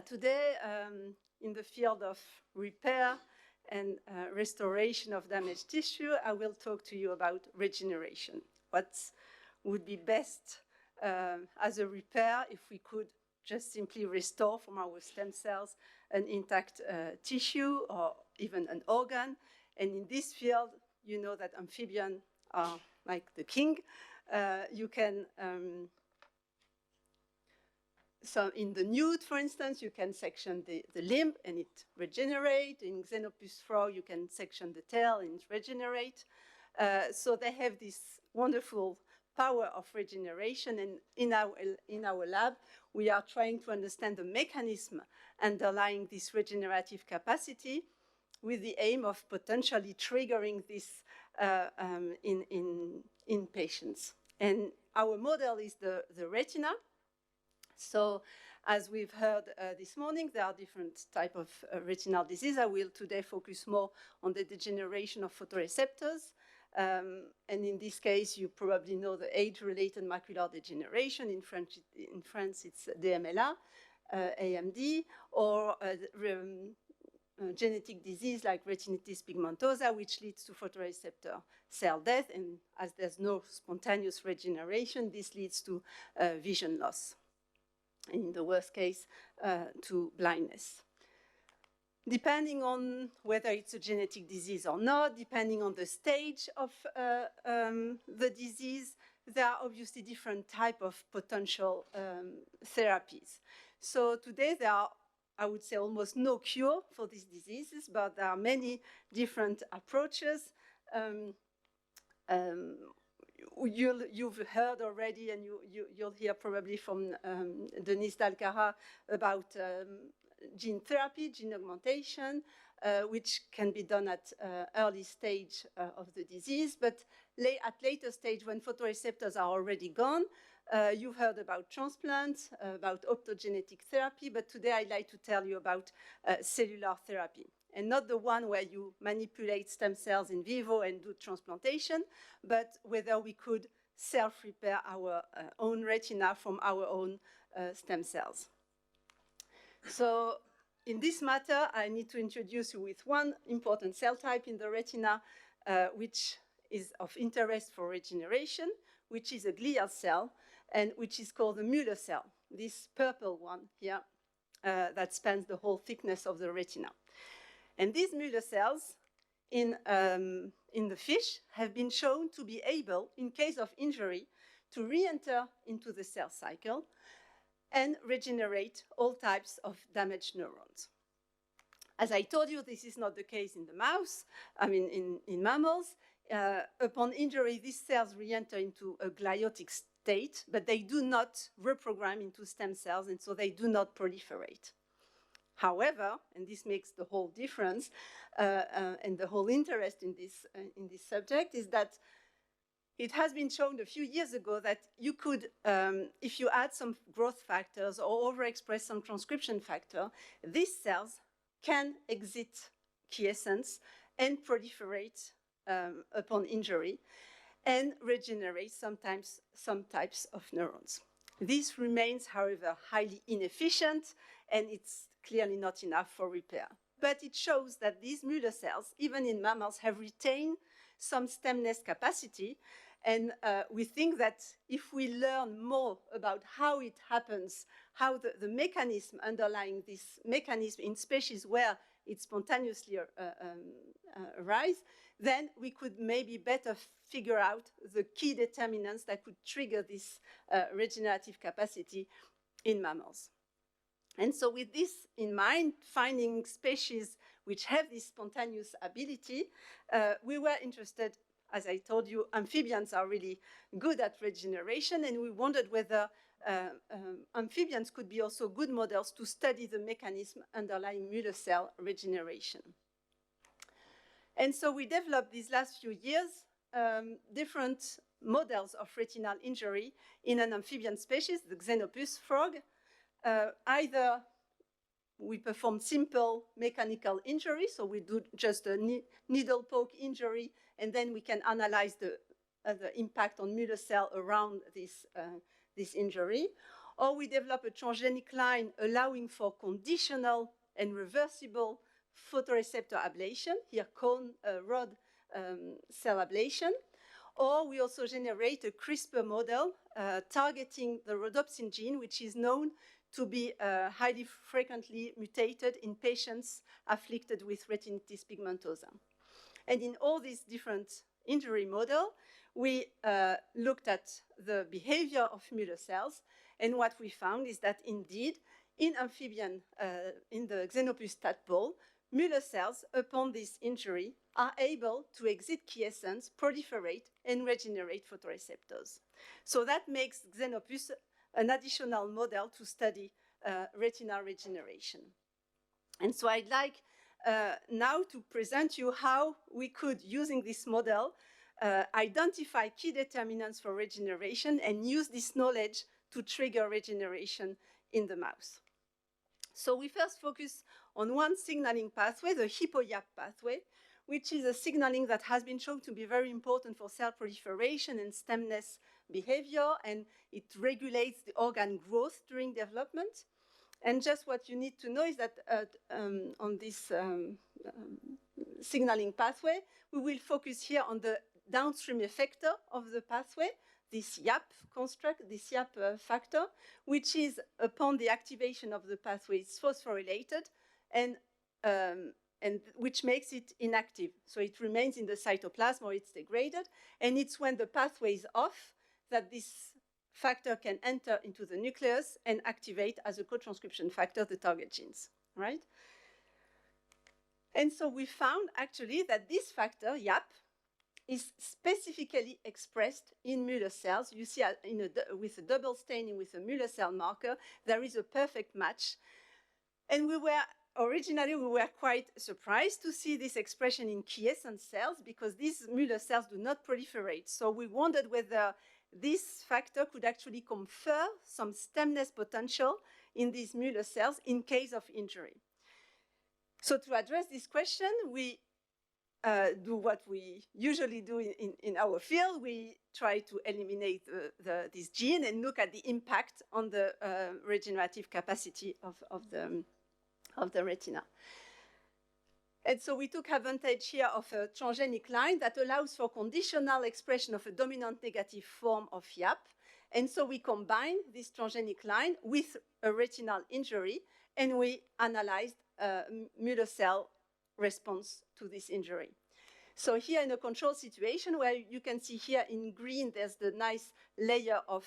Today, in the field of repair and restoration of damaged tissue, I will talk to you about regeneration. What would be best as a repair if we could just simply restore from our stem cells an intact tissue or even an organ. And in this field, you know that amphibians are like the king. You can So in the newt, for instance, you can section the limb and it regenerates. In xenopus frog, you can section the tail and it regenerates. So they have this wonderful power of regeneration. And in our lab, we are trying to understand the mechanism underlying this regenerative capacity with the aim of potentially triggering this in patients. And our model is the retina. So as we've heard this morning, there are different types of retinal disease. I will today focus more on the degeneration of photoreceptors. And in this case, you probably know the age-related macular degeneration. In France, it's DMLA, AMD, or genetic disease like retinitis pigmentosa, which leads to photoreceptor cell death. And as there's no spontaneous regeneration, this leads to vision loss. In the worst case, to blindness. Depending on whether it's a genetic disease or not, depending on the stage of the disease, there are obviously different types of potential therapies. So today there are, I would say, almost no cure for these diseases, but there are many different approaches. You've heard already, and you'll hear probably from Denise Dalcara about gene therapy, gene augmentation, which can be done at early stage of the disease. But at later stage, when photoreceptors are already gone, you've heard about transplants, about optogenetic therapy, but today I'd like to tell you about cellular therapy. And not the one where you manipulate stem cells in vivo and do transplantation, but whether we could self-repair our own retina from our own stem cells. So in this matter, I need to introduce you with one important cell type in the retina, which is of interest for regeneration, which is a glial cell, and which is called the Mueller cell, this purple one here that spans the whole thickness of the retina. And these Mueller cells in the fish have been shown to be able, in case of injury, to re-enter into the cell cycle and regenerate all types of damaged neurons. As I told you, this is not the case in the mouse, in mammals. Upon injury, these cells re-enter into a gliotic state, but they do not reprogram into stem cells, and so they do not proliferate. However, and this makes the whole difference and the whole interest in this subject, is that it has been shown a few years ago that you could, if you add some growth factors or overexpress some transcription factor, these cells can exit quiescence and proliferate upon injury and regenerate sometimes some types of neurons. This remains, however, highly inefficient, and it's clearly not enough for repair. But it shows that these Mueller cells, even in mammals, have retained some stemness capacity. And we think that if we learn more about how it happens, how the mechanism underlying this mechanism in species where it spontaneously arises, then we could maybe better figure out the key determinants that could trigger this regenerative capacity in mammals. And so with this in mind, finding species which have this spontaneous ability, we were interested, as I told you, amphibians are really good at regeneration, and we wondered whether amphibians could be also good models to study the mechanism underlying Mueller cell regeneration. And so we developed these last few years different models of retinal injury in an amphibian species, the xenopus frog. Either we perform simple mechanical injury, so we do just a needle poke injury, and then we can analyze the impact on Mueller cell around this injury. or we develop a transgenic line allowing for conditional and reversible photoreceptor ablation, here cone rod cell ablation, or we also generate a CRISPR model targeting the rhodopsin gene, which is known to be highly frequently mutated in patients afflicted with retinitis pigmentosa. And in all these different injury models, we looked at the behavior of Müller cells, and what we found is that indeed, in amphibian, in the xenopus tadpole, Müller cells, upon this injury, are able to exit quiescence, proliferate, and regenerate photoreceptors. So that makes xenopus an additional model to study retinal regeneration. And so I'd like now to present you how we could, using this model, identify key determinants for regeneration and use this knowledge to trigger regeneration in the mouse. So we first focus on one signaling pathway, the hippo-YAP pathway, which is a signaling that has been shown to be very important for cell proliferation and stemness behavior, and it regulates the organ growth during development. And just what you need to know is that on this signaling pathway, we will focus here on the downstream effector of the pathway, this YAP construct, this YAP factor, which is, upon the activation of the pathway, is phosphorylated and which makes it inactive. So it remains in the cytoplasm or it's degraded. And it's when the pathway is off that this factor can enter into the nucleus and activate as a co-transcription factor the target genes, right? And so we found actually that this factor, YAP, is specifically expressed in Müller cells. You see with a double staining with a Müller cell marker, there is a perfect match. And originally we were quite surprised to see this expression in quiescent cells because these Müller cells do not proliferate. So we wondered whether this factor could actually confer some stemness potential in these Müller cells in case of injury. So to address this question, we do what we usually do in our field. We try to eliminate this gene and look at the impact on the regenerative capacity of the retina. And so we took advantage here of a transgenic line that allows for conditional expression of a dominant negative form of YAP. And so we combine this transgenic line with a retinal injury, and we analyzed Müller cell response to this injury. So here in a control situation where you can see here in green, there's the nice layer of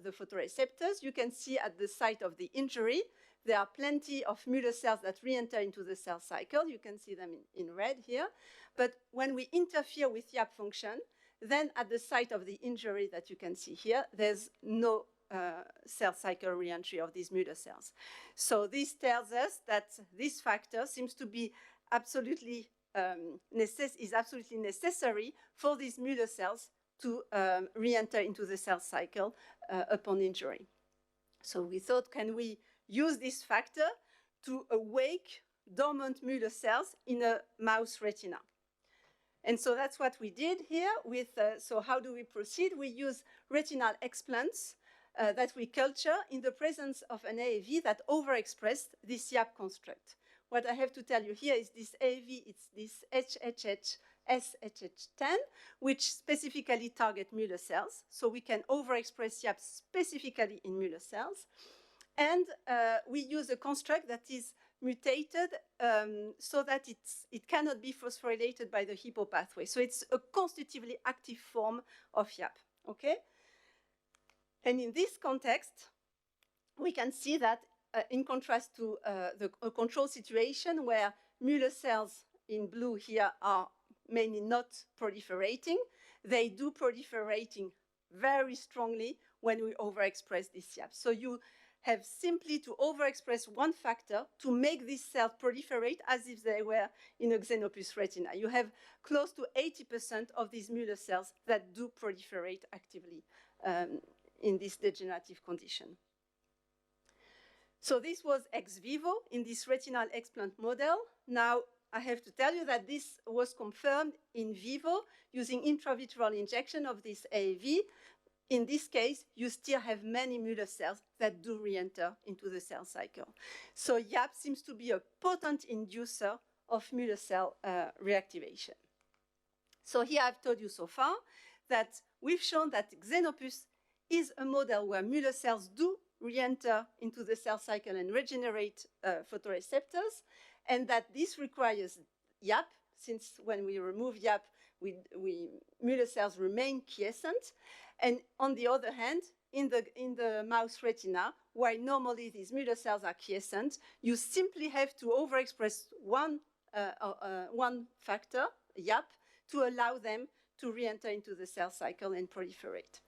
the photoreceptors. You can see at the site of the injury, there are plenty of Müller cells that re-enter into the cell cycle. You can see them in red here. But when we interfere with YAP function, then at the site of the injury that you can see here, there's no cell cycle re-entry of these Müller cells. So this tells us that this factor seems to be absolutely necessary for these Müller cells to re-enter into the cell cycle upon injury. So we thought, can we use this factor to awake dormant Müller cells in a mouse retina? And so that's what we did here with, so how do we proceed? We use retinal explants that we culture in the presence of an AAV that overexpressed this YAP construct. What I have to tell you here is this AAV, it's this SHH10, which specifically target Müller cells. So we can overexpress YAP specifically in Müller cells. And we use a construct that is mutated so that it cannot be phosphorylated by the hippo pathway. So it's a constitutively active form of YAP, okay? And in this context, we can see that in contrast to a control situation where Müller cells in blue here are mainly not proliferating, they do proliferating very strongly when we overexpress this YAP. So you have simply to overexpress one factor to make these cells proliferate as if they were in a xenopus retina. You have close to 80% of these Müller cells that do proliferate actively in this degenerative condition. So this was ex vivo in this retinal explant model. Now I have to tell you that this was confirmed in vivo using intravitreal injection of this AAV in this case, you still have many Muller cells that do re-enter into the cell cycle. So YAP seems to be a potent inducer of Muller cell reactivation. So here I've told you so far that we've shown that xenopus is a model where Muller cells do re-enter into the cell cycle and regenerate photoreceptors, and that this requires YAP, since when we remove YAP, Muller cells remain quiescent. And on the other hand, in the mouse retina, while normally these Muller cells are quiescent, you simply have to overexpress one factor, YAP, to allow them to re-enter into the cell cycle and proliferate.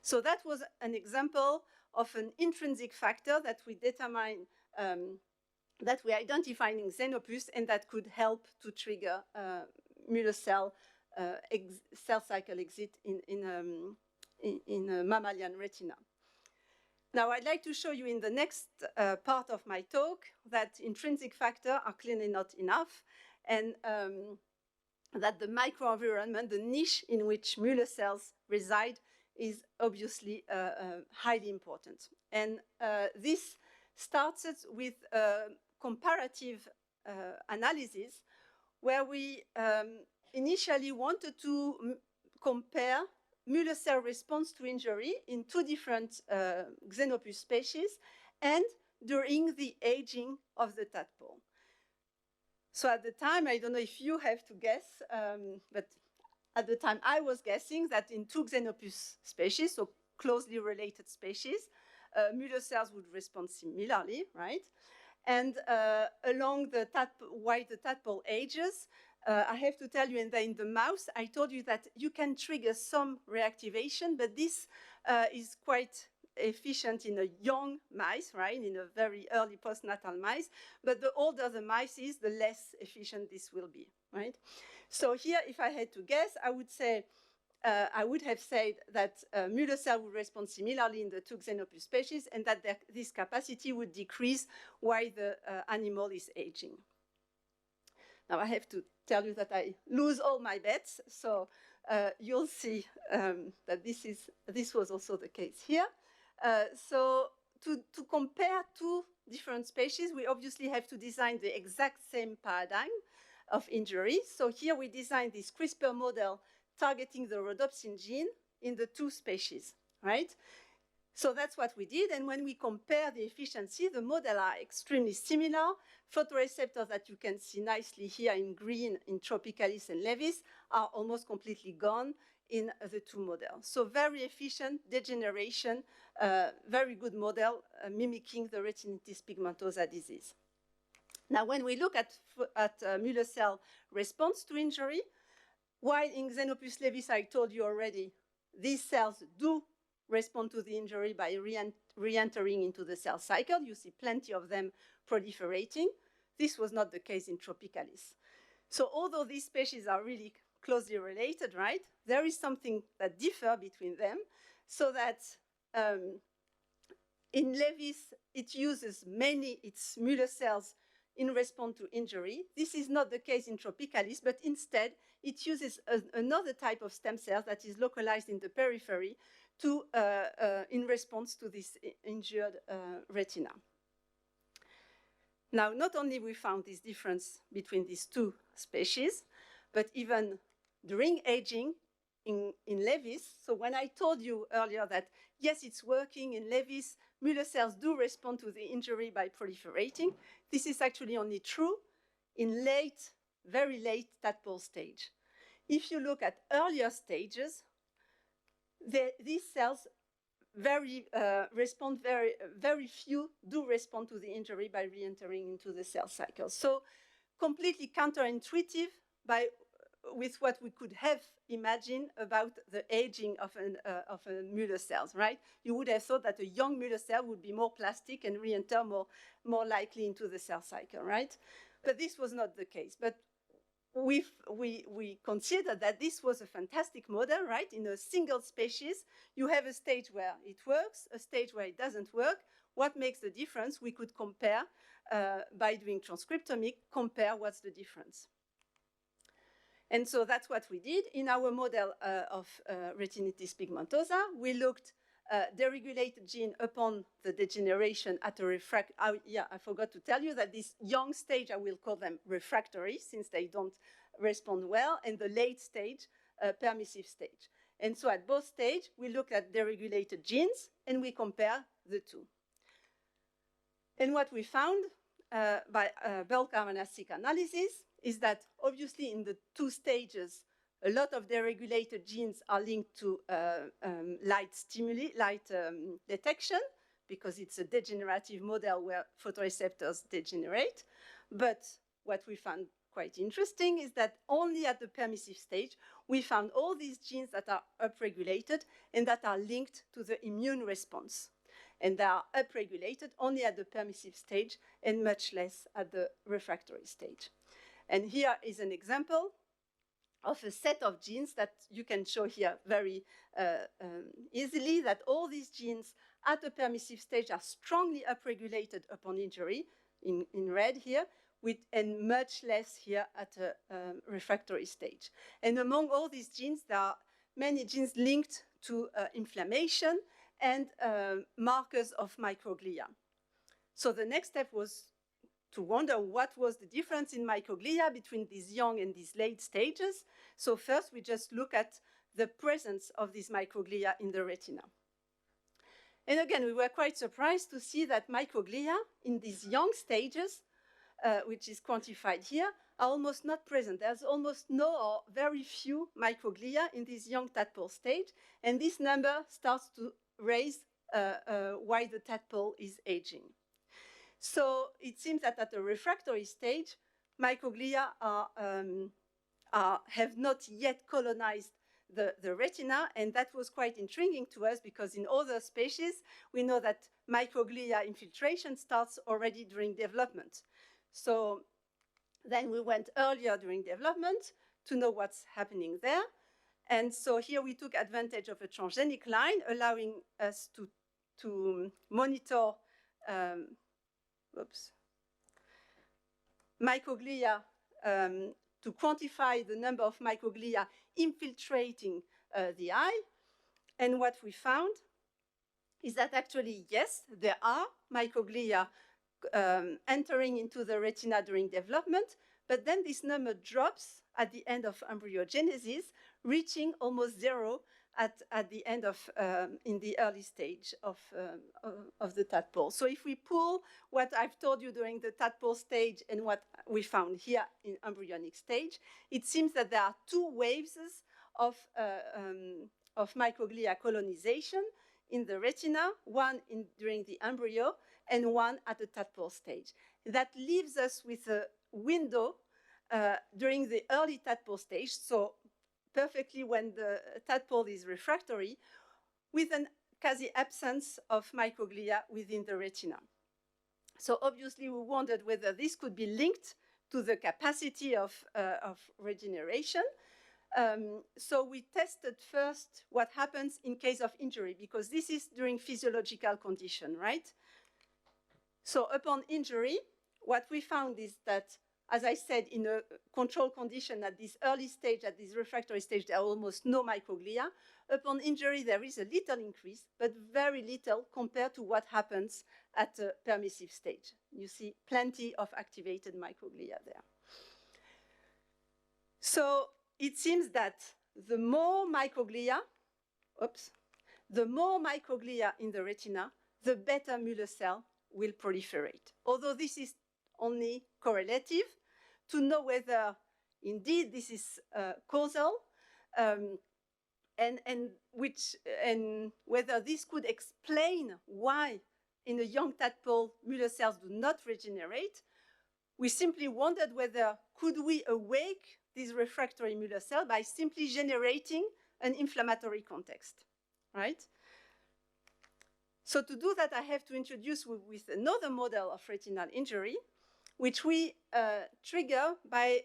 So that was an example of an intrinsic factor that we determine, that we identify in xenopus, and that could help to trigger Muller cell cell cycle exit in a mammalian retina. Now, I'd like to show you in the next part of my talk that intrinsic factors are clearly not enough, and that the microenvironment, the niche in which Muller cells reside, is obviously highly important. And this started with a comparative analysis where we initially wanted to compare Muller cell response to injury in two different xenopus species and during the aging of the tadpole. So at the time, I don't know if you have to guess, but at the time I was guessing that in two xenopus species, so closely related species, Muller cells would respond similarly, right? And along the while the tadpole ages, I have to tell you, in the mouse, I told you that you can trigger some reactivation, but this is quite efficient in a young mice, right, in a very early postnatal mice. But the older the mice is, the less efficient this will be, right? So here, if I had to guess, I would say, I would have said that Muller cell would respond similarly in the two xenopus species, and that this capacity would decrease while the animal is aging. Now, I have to tell you that I lose all my bets, so you'll see that this was also the case here. So to compare two different species, we obviously have to design the exact same paradigm of injury. So here we designed this CRISPR model targeting the rhodopsin gene in the two species, right? So that's what we did, and when we compare the efficiency, the models are extremely similar. Photoreceptors that you can see nicely here in green in Tropicalis and Levis are almost completely gone in the two models. So very efficient degeneration, very good model mimicking the retinitis pigmentosa disease. Now, when we look at Muller cell response to injury, while in Xenopus levis, I told you already, these cells do respond to the injury by re-entering into the cell cycle. You see plenty of them proliferating. This was not the case in Tropicalis. So although these species are really closely related, right, there is something that differs between them, so that in Levis, it uses mainly its Muller cells in response to injury. This is not the case in Tropicalis, but instead it uses another type of stem cell that is localized in the periphery in response to this injured retina. Now, not only we found this difference between these two species, but even during aging in Levis. So when I told you earlier that, yes, it's working in Levis, Muller cells do respond to the injury by proliferating. This is actually only true in very late tadpole stage. If you look at earlier stages, these cells very few do respond to the injury by re-entering into the cell cycle. So completely counterintuitive with what we could have imagined about the aging of a Muller cells, right? You would have thought that a young Muller cell would be more plastic and re-enter more likely into the cell cycle, right? But this was not the case. But we considered that this was a fantastic model, right? In a single species, you have a stage where it works, a stage where it doesn't work. What makes the difference? We could compare by doing transcriptomic, compare what's the difference. And so that's what we did. In our model of retinitis pigmentosa, we looked deregulated gene upon the degeneration at a I forgot to tell you that this young stage, I will call them refractory, since they don't respond well, and the late stage, permissive stage. And so at both stages, we look at deregulated genes, and we compare the two. And what we found by bulk RNA-seq analysis is that obviously in the two stages, a lot of deregulated genes are linked to light stimuli, light detection, because it's a degenerative model where photoreceptors degenerate. But what we found quite interesting is that only at the permissive stage, we found all these genes that are upregulated and that are linked to the immune response. And they are upregulated only at the permissive stage and much less at the refractory stage. And here is an example of a set of genes that you can show here very easily, that all these genes at the permissive stage are strongly upregulated upon injury, in red here, and much less here at a refractory stage. And among all these genes, there are many genes linked to inflammation and markers of microglia. So the next step was to wonder what was the difference in microglia between these young and these late stages. So first, we just look at the presence of these microglia in the retina. And again, we were quite surprised to see that microglia in these young stages, which is quantified here, are almost not present. There's almost no or very few microglia in this young tadpole stage, and this number starts to raise while the tadpole is aging. So it seems that at the refractory stage, microglia have not yet colonized the retina, and that was quite intriguing to us because in other species, we know that microglia infiltration starts already during development. So then we went earlier during development to know what's happening there. And so here we took advantage of a transgenic line, allowing us to monitor microglia, to quantify the number of microglia infiltrating the eye. And what we found is that actually, yes, there are microglia entering into the retina during development, but then this number drops at the end of embryogenesis, reaching almost zero at the end of, in the early stage of the tadpole. So if we pull what I've told you during the tadpole stage and what we found here in embryonic stage, it seems that there are two waves of microglia colonization in the retina, one during the embryo and one at the tadpole stage. That leaves us with a window during the early tadpole stage, so perfectly when the tadpole is refractory, with a quasi-absence of microglia within the retina. So obviously we wondered whether this could be linked to the capacity of regeneration. So we tested first what happens in case of injury, because this is during physiological condition, right? So upon injury, what we found is that, as I said, in a control condition at this early stage, at this refractory stage, there are almost no microglia. Upon injury, there is a little increase, but very little compared to what happens at the permissive stage. You see plenty of activated microglia there. So it seems that the more microglia in the retina, the better Müller cell will proliferate. Although this is only correlative, to know whether indeed this is causal and whether this could explain why in a young tadpole Müller cells do not regenerate, we simply wondered whether could we awake this refractory Müller cell by simply generating an inflammatory context, right? So to do that, I have to introduce with another model of retinal injury, which we trigger by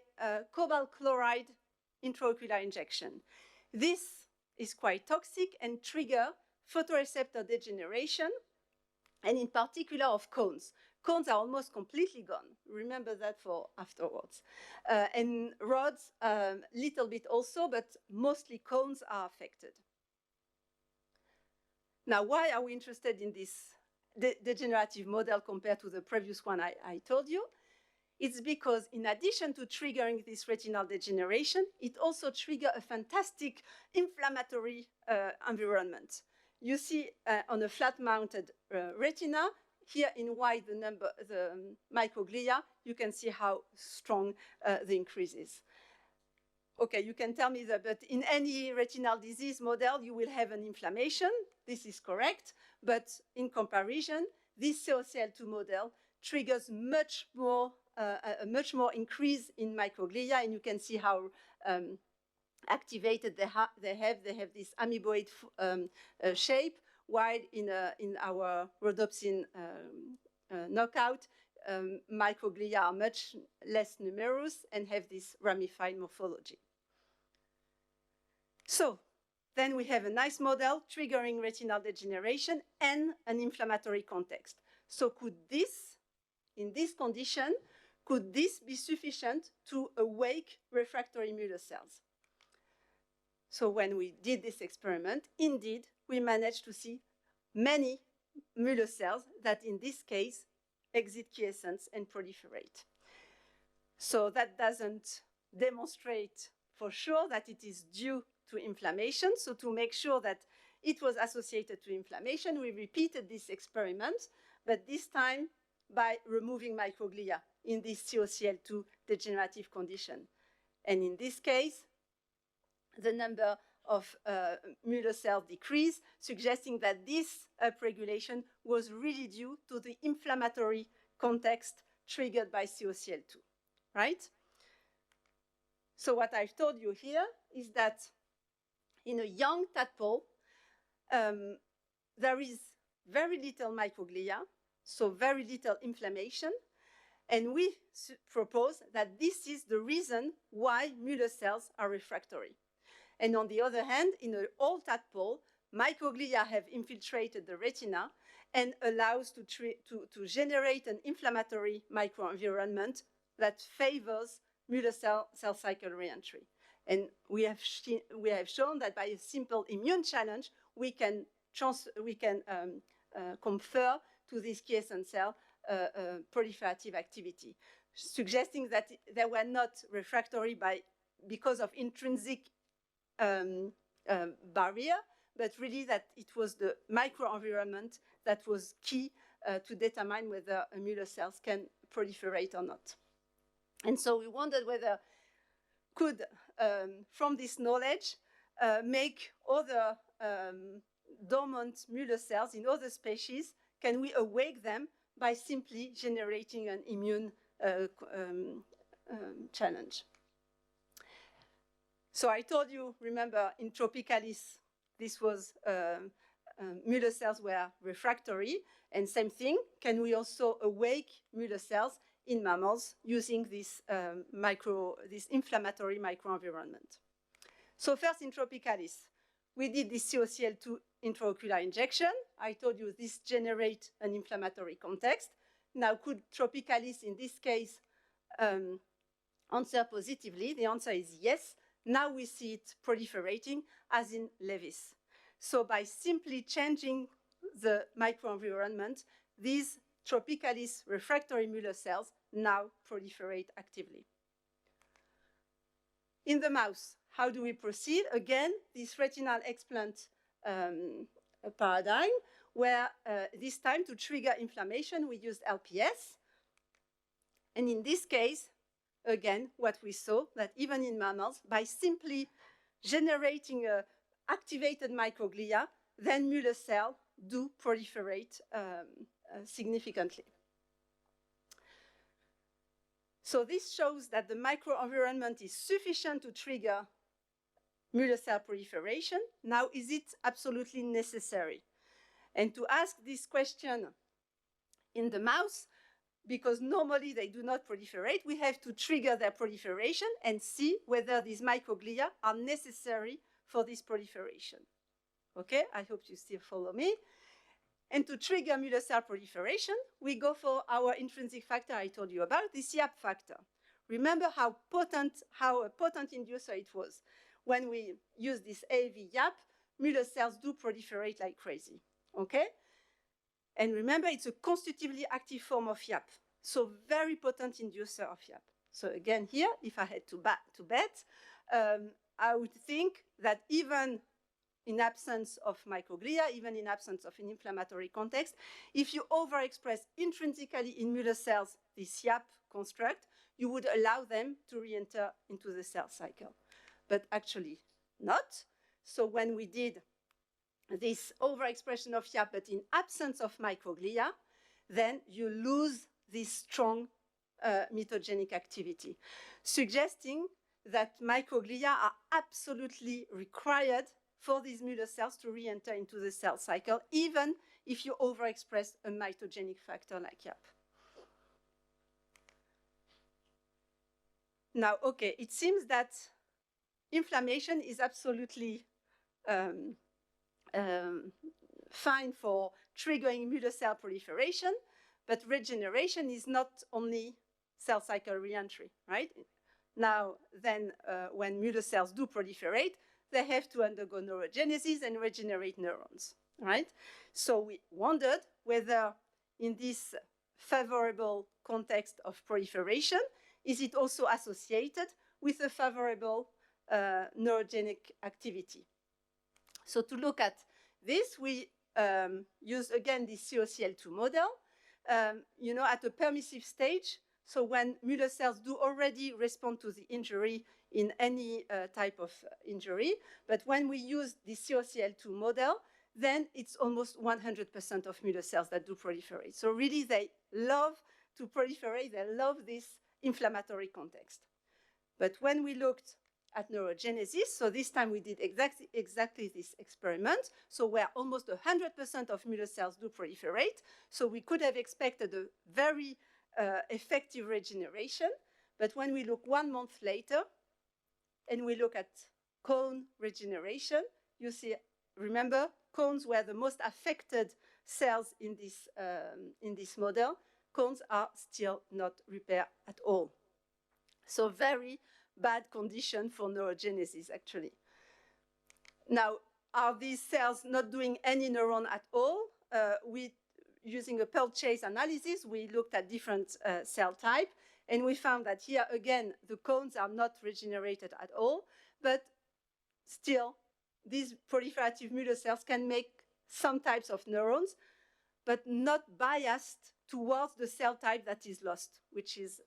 cobalt chloride intraocular injection. This is quite toxic and trigger photoreceptor degeneration, and in particular of cones. cones are almost completely gone. Remember that for afterwards. And rods, little bit also, but mostly cones are affected. Now, why are we interested in this degenerative model compared to the previous one I told you? It's because in addition to triggering this retinal degeneration, it also triggers a fantastic inflammatory environment. You see on a flat-mounted retina, here in white the microglia, you can see how strong the increase is. Okay, you can tell me that, but in any retinal disease model, you will have an inflammation. This is correct, but in comparison, this COCL2 model triggers much more increase in microglia, and you can see how activated they have. They have this amoeboid shape, while in our rhodopsin knockout, microglia are much less numerous and have this ramified morphology. So then we have a nice model triggering retinal degeneration and an inflammatory context. So could this, in this condition, could this be sufficient to awake refractory Müller cells? So when we did this experiment, indeed, we managed to see many Müller cells that in this case exit quiescence and proliferate. So that doesn't demonstrate for sure that it is due to inflammation. So to make sure that it was associated to inflammation, we repeated this experiment, but this time by removing microglia in this COCL2 degenerative condition. And in this case, the number of Müller cells decreased, suggesting that this upregulation was really due to the inflammatory context triggered by COCL2, right? So what I've told you here is that in a young tadpole, there is very little microglia, so very little inflammation, and we propose that this is the reason why Müller cells are refractory. And on the other hand, in an old tadpole, microglia have infiltrated the retina and allows to generate an inflammatory microenvironment that favors Müller cell cycle reentry. And we have shown that by a simple immune challenge, we can confer to this quiescent cell proliferative activity, suggesting that they were not refractory because of intrinsic barrier, but really that it was the microenvironment that was key to determine whether Müller cells can proliferate or not. And so we wondered whether could, from this knowledge, make other dormant Müller cells in other species, can we awake them by simply generating an immune challenge? So I told you, remember, in Tropicalis, this was Müller cells were refractory, and same thing, can we also awake Müller cells in mammals using this inflammatory microenvironment? So first in Tropicalis, we did this COCL2 intraocular injection. I told you this generates an inflammatory context. Now, could Tropicalis, in this case, answer positively? The answer is yes. Now we see it proliferating, as in Levis. So by simply changing the microenvironment, these Tropicalis refractory Müller cells now proliferate actively. In the mouse, how do we proceed? Again, this retinal explant paradigm, where this time to trigger inflammation, we used LPS. And in this case, again, what we saw, that even in mammals, by simply generating activated microglia, then Müller cells do proliferate significantly. So this shows that the microenvironment is sufficient to trigger Müller cell proliferation. Now, is it absolutely necessary? And to ask this question in the mouse, because normally they do not proliferate, we have to trigger their proliferation and see whether these microglia are necessary for this proliferation. Okay, I hope you still follow me. And to trigger Mueller cell proliferation, we go for our intrinsic factor I told you about, this YAP factor. Remember how a potent inducer it was. When we use this AAV YAP, Mueller cells do proliferate like crazy, okay? And remember, it's a constitutively active form of YAP, so very potent inducer of YAP. So again here, if I had to bet, I would think that even in absence of microglia, even in absence of an inflammatory context, if you overexpress intrinsically in Mueller cells this YAP construct, you would allow them to re-enter into the cell cycle. But actually not. So when we did this overexpression of YAP, but in absence of microglia, then you lose this strong mitogenic activity, suggesting that microglia are absolutely required for these Mueller cells to re-enter into the cell cycle, even if you overexpress a mitogenic factor like YAP. Now, okay, it seems that inflammation is absolutely fine for triggering Mueller cell proliferation, but regeneration is not only cell cycle reentry, right? Now, then, when Mueller cells do proliferate, they have to undergo neurogenesis and regenerate neurons, right? So we wondered whether in this favorable context of proliferation, is it also associated with a favorable neurogenic activity? So to look at this, we use again this COCL2 model, at a permissive stage. So when Mueller cells do already respond to the injury in any type of injury, but when we use the COCL2 model, then it's almost 100% of Mueller cells that do proliferate. So really they love to proliferate, they love this inflammatory context. But when we looked at neurogenesis, so this time we did exactly this experiment, so where almost 100% of Mueller cells do proliferate, so we could have expected a very effective regeneration, but when we look 1 month later, and we look at cone regeneration, you see, remember, cones were the most affected cells in this model. Cones are still not repaired at all. So very bad condition for neurogenesis, actually. Now, are these cells not doing any neuron at all? Using a Pearl Chase analysis, we looked at different cell type, and we found that here, again, the cones are not regenerated at all, but still, these proliferative Mueller cells can make some types of neurons, but not biased towards the cell type that is lost, which is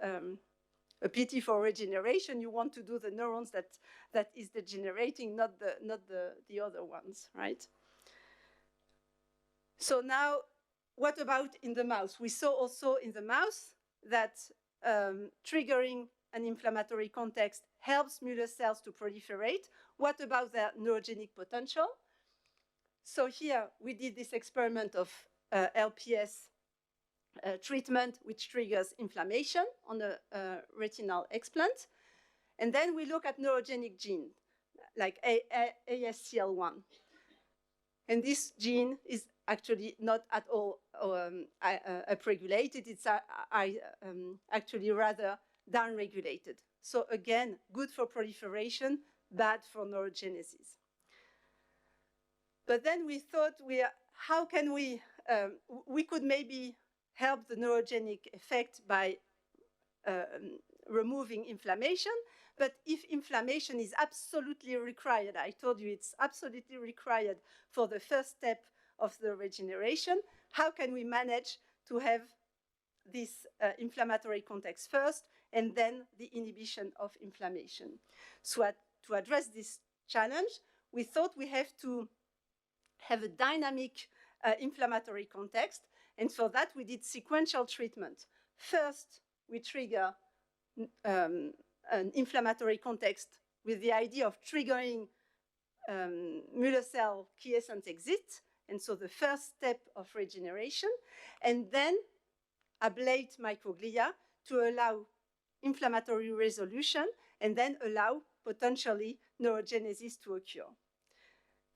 a pity for regeneration. You want to do the neurons that is degenerating, not the other ones, right? So now, what about in the mouse? We saw also in the mouse that triggering an inflammatory context helps Mueller cells to proliferate. What about their neurogenic potential? So here we did this experiment of LPS treatment, which triggers inflammation on the retinal explant. And then we look at neurogenic gene, like ASCL1. And this gene is actually not at all upregulated. It's actually rather downregulated. So again, good for proliferation, bad for neurogenesis. But then we thought, how can we could maybe help the neurogenic effect by removing inflammation. But if inflammation is absolutely required, I told you it's absolutely required for the first step of the regeneration, how can we manage to have this inflammatory context first and then the inhibition of inflammation? So to address this challenge, we thought we have to have a dynamic inflammatory context. And for that, we did sequential treatment. First, we trigger an inflammatory context with the idea of triggering Mueller cell quiescent exit. And so the first step of regeneration. And then ablate microglia to allow inflammatory resolution and then allow potentially neurogenesis to occur.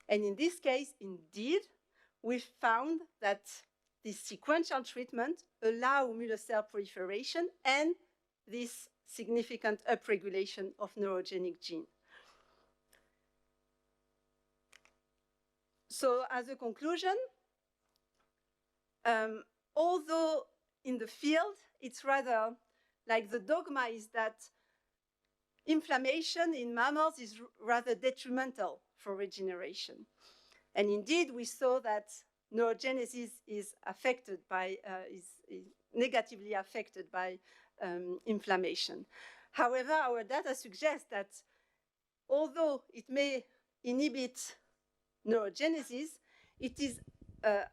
And in this case, indeed, we found that this sequential treatment allows Müller cell proliferation and this significant upregulation of neurogenic gene. So as a conclusion, although in the field, it's rather like the dogma is that inflammation in mammals is rather detrimental for regeneration. And indeed, we saw that neurogenesis is affected by, is negatively affected by inflammation. However, our data suggests that although it may inhibit neurogenesis, it is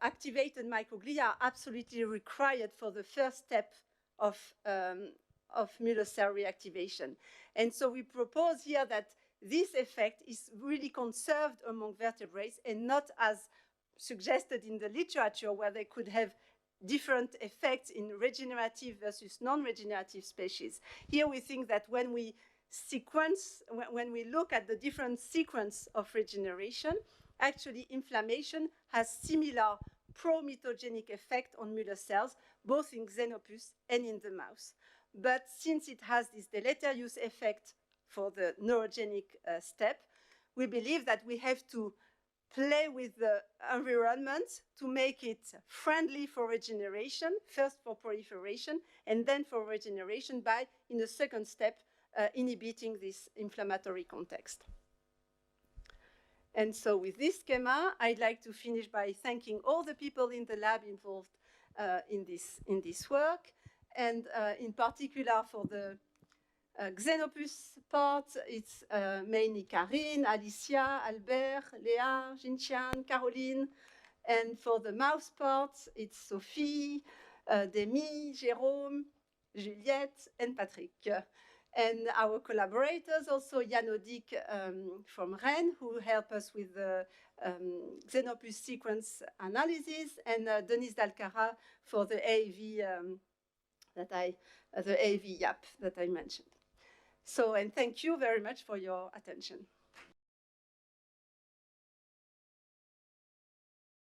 activated microglia are absolutely required for the first step of Müller cell reactivation. And so we propose here that this effect is really conserved among vertebrates and not as suggested in the literature where they could have different effects in regenerative versus non-regenerative species. Here we think that when we sequence, when we look at the different sequence of regeneration, actually inflammation has similar pro-mitogenic effect on Müller cells, both in xenopus and in the mouse. But since it has this deleterious effect for the neurogenic step, we believe that we have to play with the environment to make it friendly for regeneration, first for proliferation, and then for regeneration by, in the second step, inhibiting this inflammatory context. And so with this schema, I'd like to finish by thanking all the people in the lab involved in this work, and in particular for the xenopus part, it's mainly Karine, Alicia, Albert, Léa, Jinxian, Caroline. And for the mouse part, it's Sophie, Demi, Jérôme, Juliette, and Patrick. And our collaborators, also Jan Odik from Rennes, who help us with the xenopus sequence analysis, and Denise Dalcara for the AAV the AAV YAP that I mentioned. So, and thank you very much for your attention.